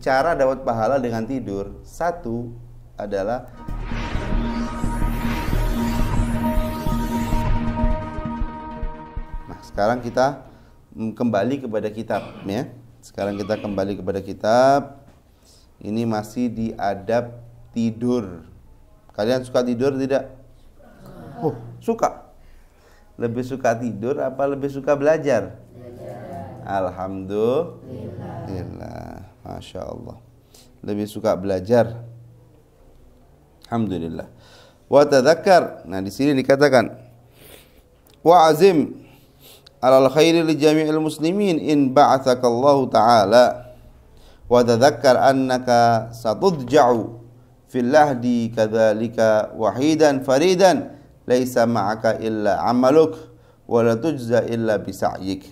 cara dapat pahala dengan tidur. Satu adalah sekarang kita kembali kepada kitab ya. Sekarang kita kembali kepada kitab. Ini masih di adab tidur. Kalian suka tidur tidak? Oh, suka. Lebih suka tidur apa lebih suka belajar? Alhamdulillah. Masya Allah. Lebih suka belajar. Alhamdulillah. Wa tadzakkar. Nah, di sini dikatakan wa azim alal khairi li jami'il muslimin in ba'athakallahu ta'ala wa tadzakkar annaka satudja'u fil lahdi kadzalika wahidan faridan laisa ma'aka illa amaluk wa la tujza illa bisa'yik.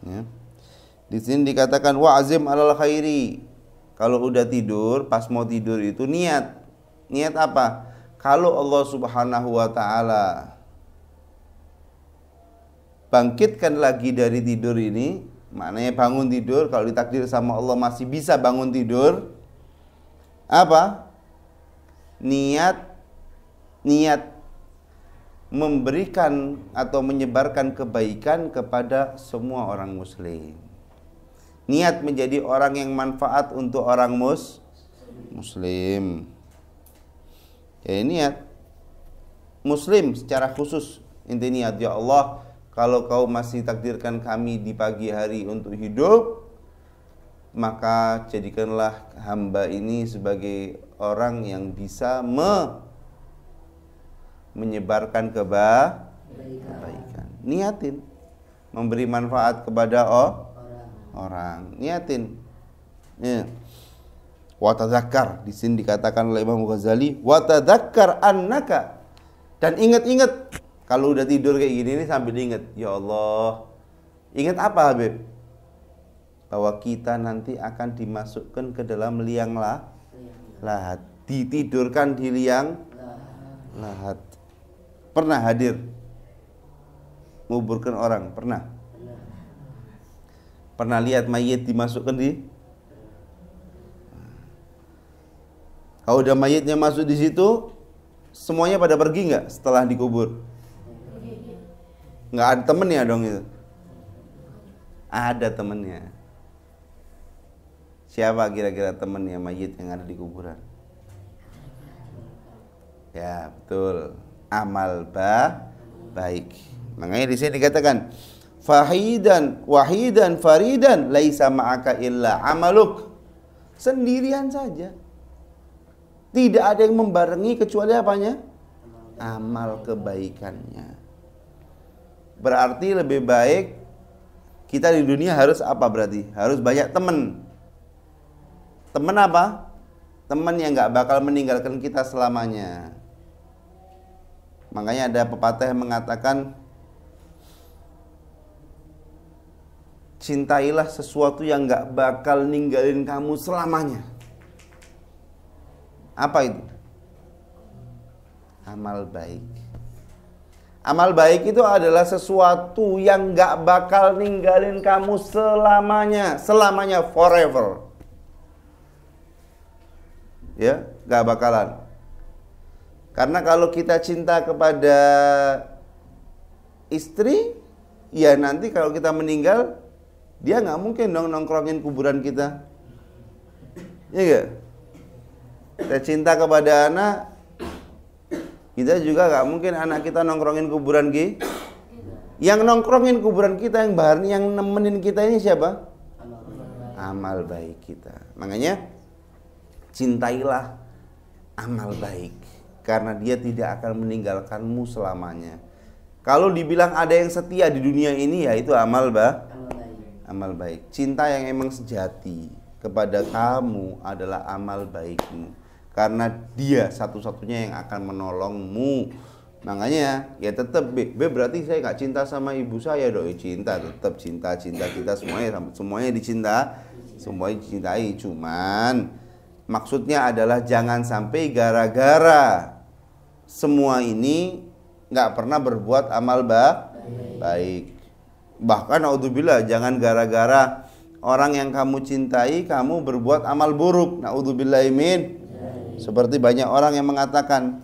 Ya. Di sini dikatakan wa'azim alal khairi. Kalau udah tidur, pas mau tidur itu niat. Niat apa? Kalau Allah Subhanahu wa taala bangkitkan lagi dari tidur ini, maknanya bangun tidur, kalau ditakdir sama Allah masih bisa bangun tidur, apa? Niat memberikan atau menyebarkan kebaikan kepada semua orang muslim. Niat menjadi orang yang manfaat untuk orang muslim. Ya, niat muslim secara khusus. Inti niat, ya Allah, kalau kau masih takdirkan kami di pagi hari untuk hidup, maka jadikanlah hamba ini sebagai orang yang bisa menyebarkan kebaikan. Niatin memberi manfaat kepada orang. Niatin. Ya. Wa tadzakkar, di sini dikatakan oleh Imam Ghazali, wa tadzakkar annaka, dan ingat-ingat kalau udah tidur kayak gini nih sambil ingat, ya Allah. Ingat apa, Habib? Bahwa kita nanti akan dimasukkan ke dalam liang lahat, ditidurkan di liang lahat. Pernah hadir menguburkan orang? Pernah? Pernah lihat mayit dimasukkan di? Kalau udah mayitnya masuk di situ, semuanya pada pergi nggak setelah dikubur? Nggak ada temennya dong itu? Ada temennya. Siapa kira-kira temennya mayit yang ada di kuburan? Ya, betul. Amal baik. Makanya di sini dikatakan wahidan faridan laisa ma'aka illa amaluk. Sendirian saja. Tidak ada yang membarengi kecuali apanya? Amal kebaikannya. Berarti lebih baik kita di dunia harus apa berarti? Harus banyak teman. Teman apa? Teman yang gak bakal meninggalkan kita selamanya. Makanya ada pepatah yang mengatakan, cintailah sesuatu yang gak bakal ninggalin kamu selamanya. Apa itu? Amal baik. Amal baik itu adalah sesuatu yang gak bakal ninggalin kamu selamanya. Selamanya, forever. Ya, gak bakalan. Karena kalau kita cinta kepada istri, ya nanti kalau kita meninggal, dia nggak mungkin dong nongkrongin kuburan kita. Iya gak? Kita cinta kepada anak, kita juga nggak mungkin anak kita nongkrongin kuburan kita. Yang nongkrongin kuburan kita, yang nemenin kita ini siapa? Amal baik kita. Makanya cintailah amal baik, karena dia tidak akan meninggalkanmu selamanya. Kalau dibilang ada yang setia di dunia ini, ya itu amal baik. Cinta yang emang sejati kepada kamu adalah amal baikmu, karena dia satu-satunya yang akan menolongmu. Makanya ya tetap berarti saya nggak cinta sama ibu saya dong. Cinta, tetap cinta kita semuanya dicintai. Cuman maksudnya adalah jangan sampai gara-gara semua ini nggak pernah berbuat amal baik. Bahkan naudzubillah, jangan gara-gara orang yang kamu cintai kamu berbuat amal buruk. Naudzubillahi min. Seperti banyak orang yang mengatakan,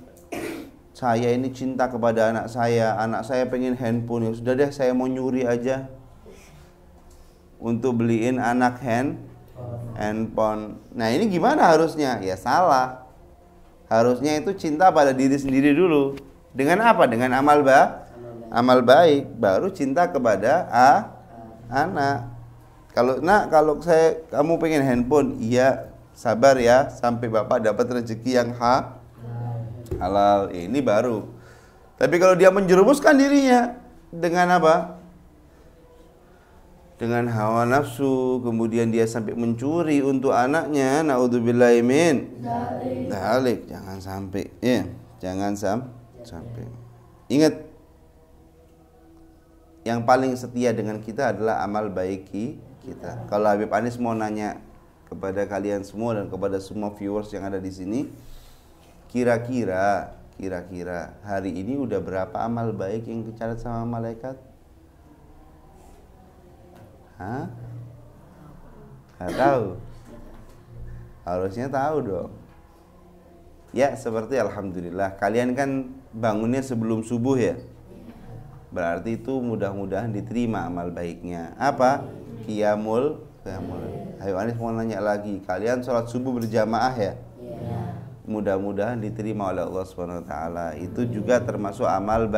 saya ini cinta kepada anak saya pengen handphone, ya sudah deh saya mau nyuri aja untuk beliin anak handphone. Nah ini gimana harusnya? Ya salah. Harusnya itu cinta pada diri sendiri dulu. Dengan apa? Dengan amal baik, baru cinta kepada anak. Kalau kamu pengen handphone, iya sabar ya sampai bapak dapat rezeki yang halal. Ini baru. Tapi kalau dia menjerumuskan dirinya dengan apa? Dengan hawa nafsu, kemudian dia sampai mencuri untuk anaknya, naudzubillahi min dzalik. Jangan sampai, ya, jangan sampai. Ingat, yang paling setia dengan kita adalah amal baik kita. Kalau Habib Anis mau nanya kepada kalian semua dan kepada semua viewers yang ada di sini, kira-kira hari ini udah berapa amal baik yang dicatat sama malaikat? Hah? Nggak tahu. Harusnya tahu dong. Ya, seperti alhamdulillah. Kalian kan bangunnya sebelum subuh ya. Berarti itu mudah-mudahan diterima amal baiknya. Apa? Qiyamul. Ayo Anis mau nanya lagi. Kalian sholat subuh berjamaah ya? Mudah-mudahan diterima oleh Allah Subhanahu wa taala. Itu juga termasuk amal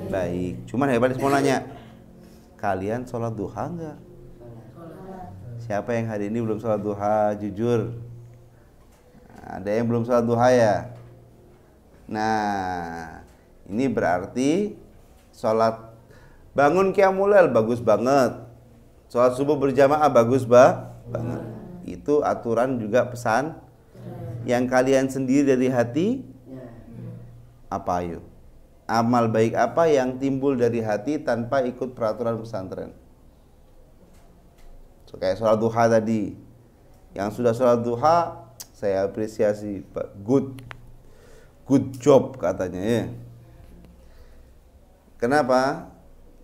baik. Cuman Ayo Anis mau nanya. Kalian sholat duha enggak? Siapa yang hari ini belum sholat duha? Jujur. Ada yang belum sholat duha ya? Nah, ini berarti sholat bangun qiyamul lail bagus banget. Sholat subuh berjamaah bagus banget. Itu aturan juga pesan yang kalian sendiri dari hati. Apa ayo? Amal baik apa yang timbul dari hati tanpa ikut peraturan pesantren? So, kayak sholat duha tadi. Yang sudah sholat duha, saya apresiasi, Pak. Good job katanya ya. Kenapa?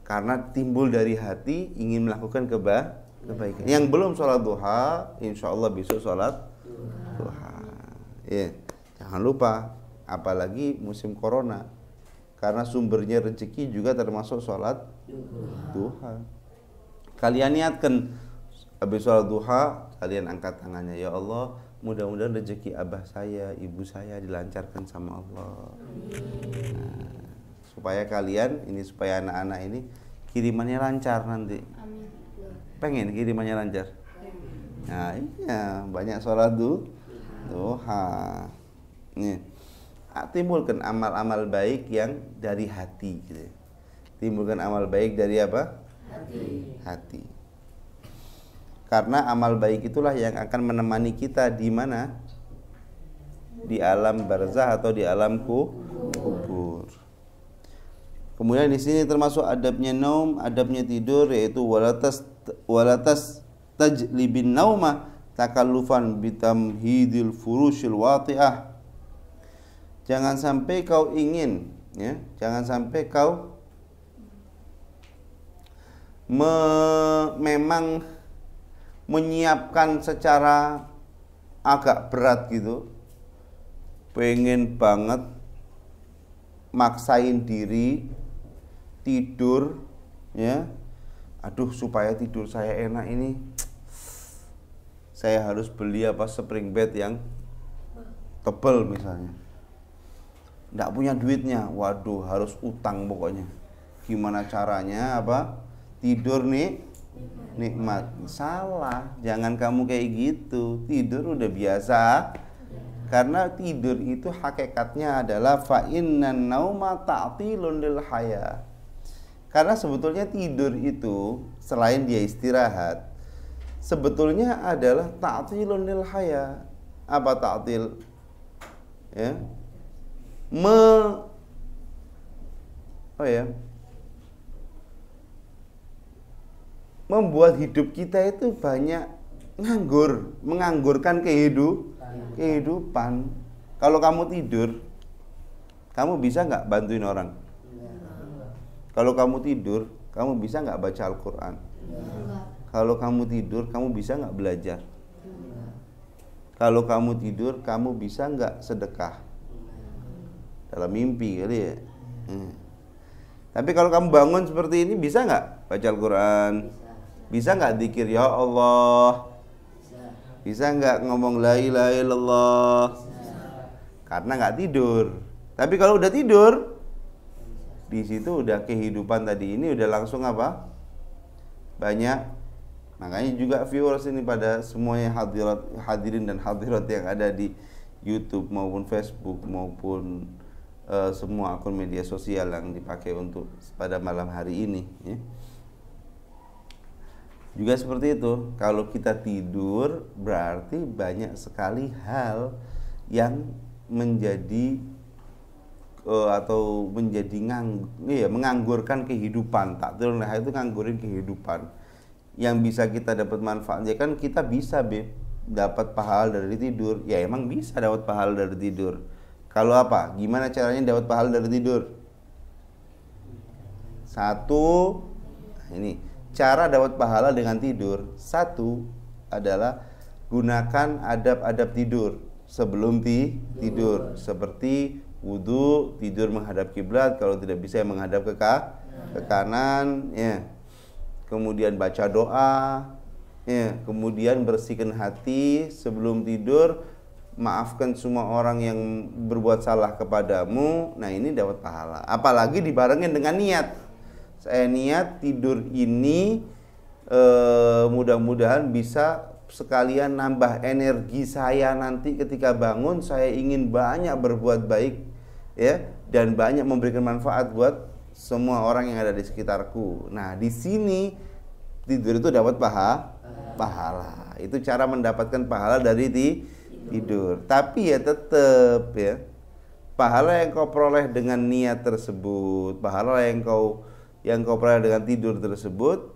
Karena timbul dari hati ingin melakukan kebaikan. Yang belum sholat duha, insya Allah besok sholat duha. Ya, jangan lupa, apalagi musim corona. Karena sumbernya rezeki juga termasuk sholat duha. Kalian niatkan habis sholat duha, kalian angkat tangannya, ya Allah, mudah-mudahan rezeki abah saya, ibu saya dilancarkan sama Allah. Nah, supaya kalian ini, supaya anak-anak ini kirimannya lancar nanti. Pengen kirimannya lancar? Nah, iya, banyak sholat duha. Nih. Timbulkan amal-amal baik yang dari hati gitu. Timbulkan amal baik dari apa? Hati. Karena amal baik itulah yang akan menemani kita di mana? Di alam barzah atau di alam kubur. Kemudian di sini termasuk adabnya naum, adabnya tidur, yaitu walatas tajlibin nauma takallufan bitamhidil furushil wati'ah. Jangan sampai kau ingin, ya, jangan sampai kau memang menyiapkan secara agak berat gitu, pengen banget maksain diri tidur, ya, aduh supaya tidur saya enak ini, saya harus beli apa spring bed yang tebal misalnya. Nggak punya duitnya, waduh harus utang pokoknya. Gimana caranya apa tidur nih nikmat? Salah, jangan kamu kayak gitu. Tidur udah biasa. Karena tidur itu hakikatnya adalah fa innan nauma ta'tilun lil haya. Karena sebetulnya tidur itu selain dia istirahat, sebetulnya adalah ta'tilun lil haya. Apa ta'til? Ya. Membuat hidup kita itu banyak menganggurkan kehidupan. Kalau kamu tidur, kamu bisa nggak bantuin orang? Kalau kamu tidur, kamu bisa nggak baca Al-Quran? Kalau kamu tidur, kamu bisa nggak belajar? Kalau kamu tidur, kamu bisa nggak sedekah? Dalam mimpi kali ya. Tapi kalau kamu bangun seperti ini, bisa nggak baca Al-Quran? Bisa nggak dzikir ya Allah? Bisa nggak ngomong la ilaha illallah? Karena nggak tidur. Tapi kalau udah tidur, di situ udah kehidupan tadi ini udah langsung apa? Banyak. Makanya juga viewers ini pada semuanya hadirin dan hadirat yang ada di YouTube maupun Facebook maupun semua akun media sosial yang dipakai untuk pada malam hari ini ya. Juga seperti itu. Kalau kita tidur berarti banyak sekali hal yang menjadi atau menjadi menganggurkan kehidupan. Tak tidur itu nganggurin kehidupan. Yang bisa kita dapat manfaatnya kan kita bisa dapat pahala dari tidur. Ya emang bisa dapat pahala dari tidur. Kalau apa? Gimana caranya dapat pahala dari tidur? Satu, ini cara dapat pahala dengan tidur. Satu adalah gunakan adab-adab tidur sebelum tidur, seperti wudu, tidur menghadap kiblat, kalau tidak bisa menghadap ke kanan, ya. Kemudian baca doa, ya. Kemudian bersihkan hati sebelum tidur, maafkan semua orang yang berbuat salah kepadamu. Nah, ini dapat pahala. Apalagi dibarengin dengan niat. Saya niat tidur ini mudah-mudahan bisa sekalian nambah energi saya nanti ketika bangun. Saya ingin banyak berbuat baik, ya, dan banyak memberikan manfaat buat semua orang yang ada di sekitarku. Nah, di sini tidur itu dapat pahala. Itu cara mendapatkan pahala dari tidur. Tapi ya tetap ya, pahala yang kau peroleh dengan niat tersebut, pahala yang kau peroleh dengan tidur tersebut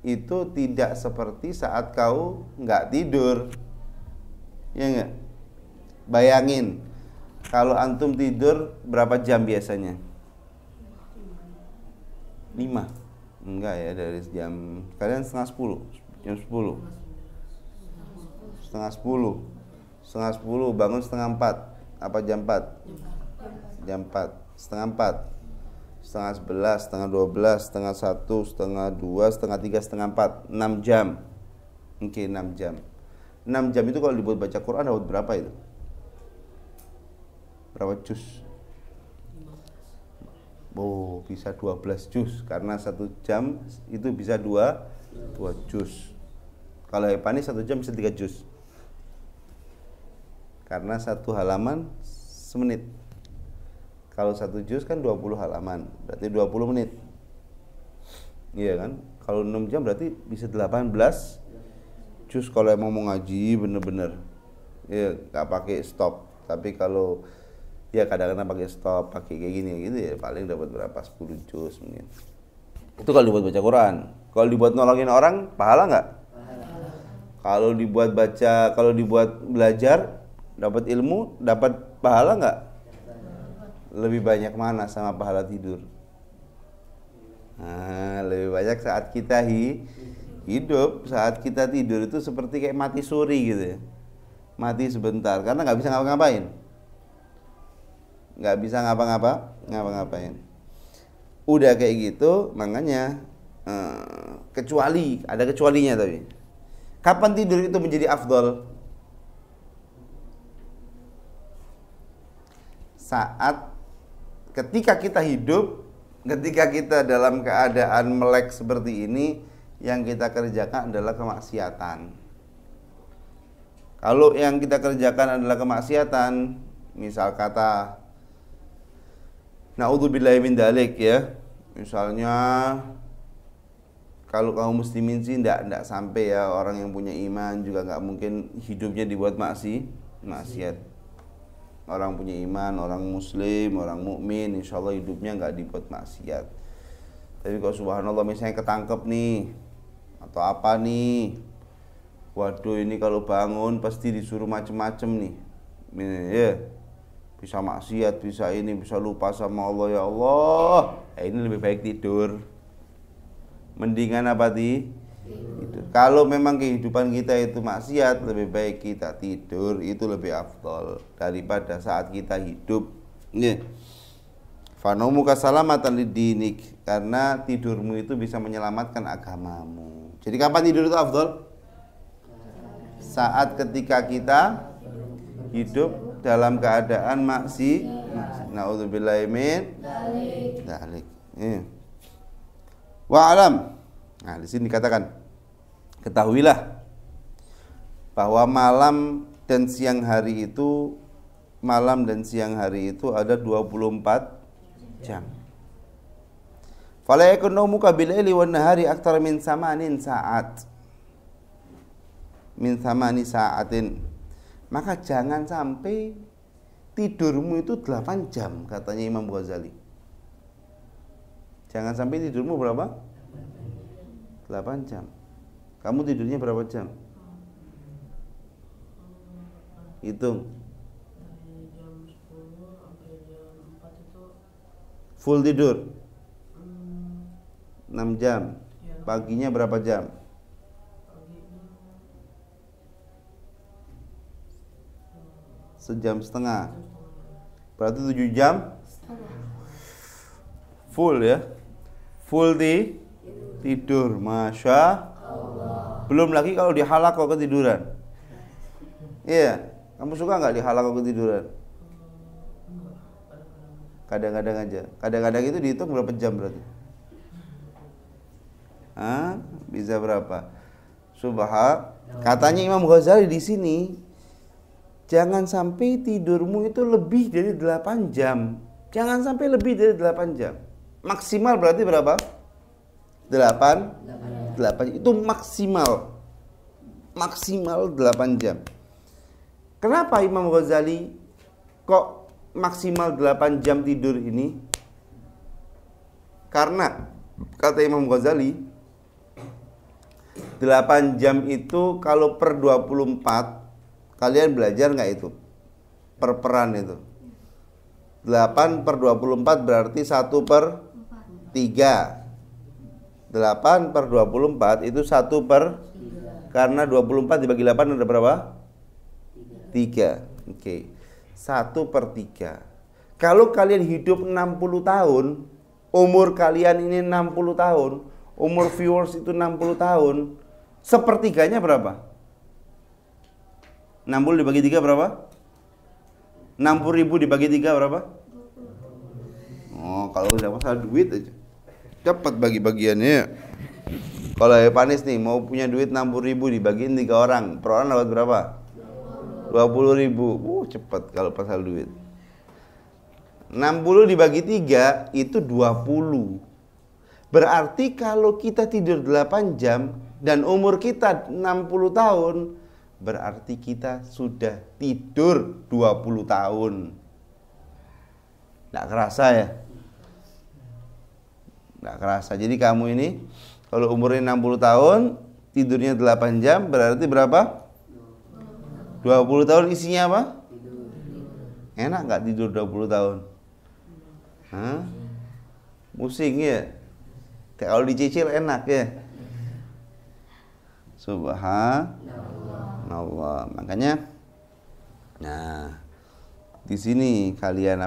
itu tidak seperti saat kau nggak tidur. Ya enggak? Bayangin kalau antum tidur berapa jam biasanya? 5. Enggak ya, dari jam kalian setengah 10, jam 10, setengah 10 bangun setengah 4, apa jam 4? Jam 4, setengah 4, setengah 11, setengah 12, setengah 1, setengah 2, setengah 3, setengah 4, 6 jam. Oke, 6 jam. 6 jam itu kalau dibuat baca Quran dapat berapa itu? Berapa juz? Oh, bisa 12 juz, karena 1 jam itu bisa 2 juz. Kalau Epani 1 jam bisa 3 juz, karena 1 halaman semenit. Kalau 1 juz kan 20 halaman, berarti 20 menit. Iya kan? Kalau 6 jam berarti bisa 18 juz kalau emang mau ngaji bener-bener. Ya, gak pakai stop. Tapi kalau ya kadang-kadang pakai stop, pakai kayak gini gitu ya, paling dapat berapa? 10 juz mungkin. Itu kalau dibuat baca Quran. Kalau dibuat nolongin orang, pahala nggak? Kalau dibuat baca, kalau dibuat belajar, dapat ilmu, dapat pahala nggak? Lebih banyak mana sama pahala tidur? Nah, lebih banyak saat kita hidup. Saat kita tidur itu seperti kayak mati suri gitu ya. Mati sebentar, karena nggak bisa ngapa-ngapain. Nggak bisa ngapa-ngapain. Udah kayak gitu, makanya kecuali, ada kecualinya tapi. Kapan tidur itu menjadi afdol? Saat ketika kita hidup, ketika kita dalam keadaan melek seperti ini, yang kita kerjakan adalah kemaksiatan. Kalau yang kita kerjakan adalah kemaksiatan, misal kata naudzubillahi min dzalik ya. Misalnya kalau kaum muslimin sih enggak sampai ya, orang yang punya iman juga enggak mungkin hidupnya dibuat maksiat. Orang punya iman, orang muslim, orang mukmin, insyaallah hidupnya enggak dibuat maksiat. Tapi kalau subhanallah misalnya ketangkep nih atau apa nih, waduh ini kalau bangun pasti disuruh macem-macem nih. Ya. Bisa maksiat, bisa ini, bisa lupa sama Allah, ya Allah. Ini lebih baik tidur. Mendingan apa Tidur. Kalau memang kehidupan kita itu maksiat, lebih baik kita tidur, itu lebih afdol daripada saat kita hidup. Nih. Fanaumuka salamatan lidinik, karena tidurmu itu bisa menyelamatkan agamamu. Jadi kapan tidur itu afdol? Saat ketika kita hidup dalam keadaan Na'udzubillahi min dzalik. Wa alam. Nah, di sini dikatakan, ketahuilah bahwa malam dan siang hari itu ada 24 jam. Fala yakun naumuka bil-laili wan nahari aktsara min samanin sa'at. Min samani sa'atin. Maka jangan sampai tidurmu itu 8 jam, katanya Imam Ghazali. Jangan sampai tidurmu berapa? 8 jam. Kamu tidurnya berapa jam? Hitung. Dari jam 10 sampai jam 4 itu Full tidur 6 jam. Paginya berapa jam? paginya Sejam setengah. Berarti 7 jam full ya. Full tidur. Masya Allah. Belum lagi kalau di halaqah ketiduran. Iya. Kamu suka nggak di halaqah ketiduran? Kadang-kadang aja. Kadang-kadang itu dihitung berapa jam berarti? Bisa berapa? Katanya Imam Ghazali di sini, jangan sampai tidurmu itu lebih dari 8 jam. Jangan sampai lebih dari 8 jam. Maksimal berarti berapa? 8 itu maksimal. Maksimal 8 jam. Kenapa Imam Ghazali kok maksimal 8 jam tidur ini? Karena kata Imam Ghazali, 8 jam itu kalau per 24, kalian belajar nggak itu? Per-peran itu 8 per 24 berarti 1 per 3. 8 per 24 itu 1 per 3. Karena 24 dibagi 8 ada berapa? 3. Oke. 1 per 3. Kalau kalian hidup 60 tahun, umur kalian ini 60 tahun, umur viewers itu 60 tahun, sepertiganya berapa? 60 dibagi 3 berapa? 60.000 dibagi 3 berapa? Oh, kalau udah masalah duit aja dapat bagi-bagiannya. Kalau Panis nih mau punya duit 60.000 dibagiin 3 orang, per orang dapat berapa? 20.000. Cepat kalau pasal duit. 60 dibagi 3 itu 20. Berarti kalau kita tidur 8 jam dan umur kita 60 tahun, berarti kita sudah tidur 20 tahun. Nggak kerasa ya? Nggak kerasa. Jadi kamu ini kalau umurnya 60 tahun, tidurnya 8 jam, berarti berapa? 20 tahun isinya apa? Enak nggak tidur 20 tahun? Pusing ya? Kalau dicicil enak ya? Subhanallah. Makanya, nah, di sini kalian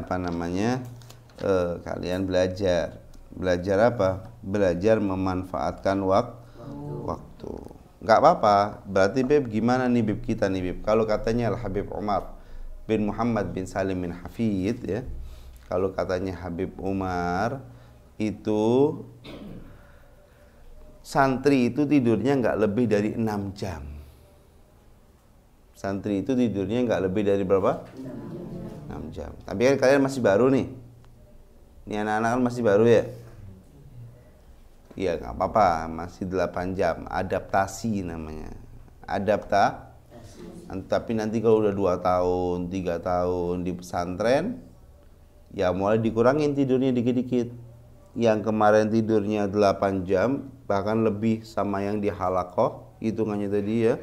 kalian belajar apa? Belajar memanfaatkan waktu. Nggak apa-apa. Berarti Beb gimana nih Beb kita nih Beb? Kalau katanya Al-Habib Umar bin Muhammad bin Salim bin Hafid ya. Kalau katanya Habib Umar itu santri itu tidurnya nggak lebih dari 6 jam. Santri itu tidurnya nggak lebih dari berapa? 6 jam. Tapi kan kalian masih baru nih. Ini anak-anak kan masih baru ya. Iya nggak apa-apa, masih 8 jam. Adaptasi namanya. Tapi nanti kalau udah 2 tahun, 3 tahun di pesantren, ya mulai dikurangin tidurnya dikit-dikit. Yang kemarin tidurnya 8 jam, bahkan lebih sama yang di halaqah, hitungannya tadi ya.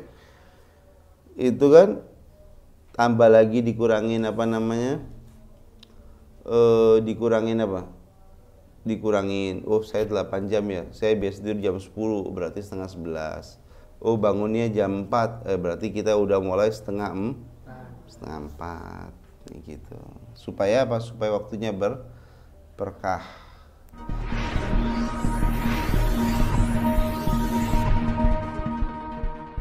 Itu kan tambah lagi dikurangin apa namanya? Dikurangin apa? dikurangin, oh saya 8 jam ya, saya biasa tidur jam 10, berarti setengah 11. Oh bangunnya jam 4, berarti kita udah mulai setengah 4 nih gitu. Supaya apa? Supaya waktunya berkah.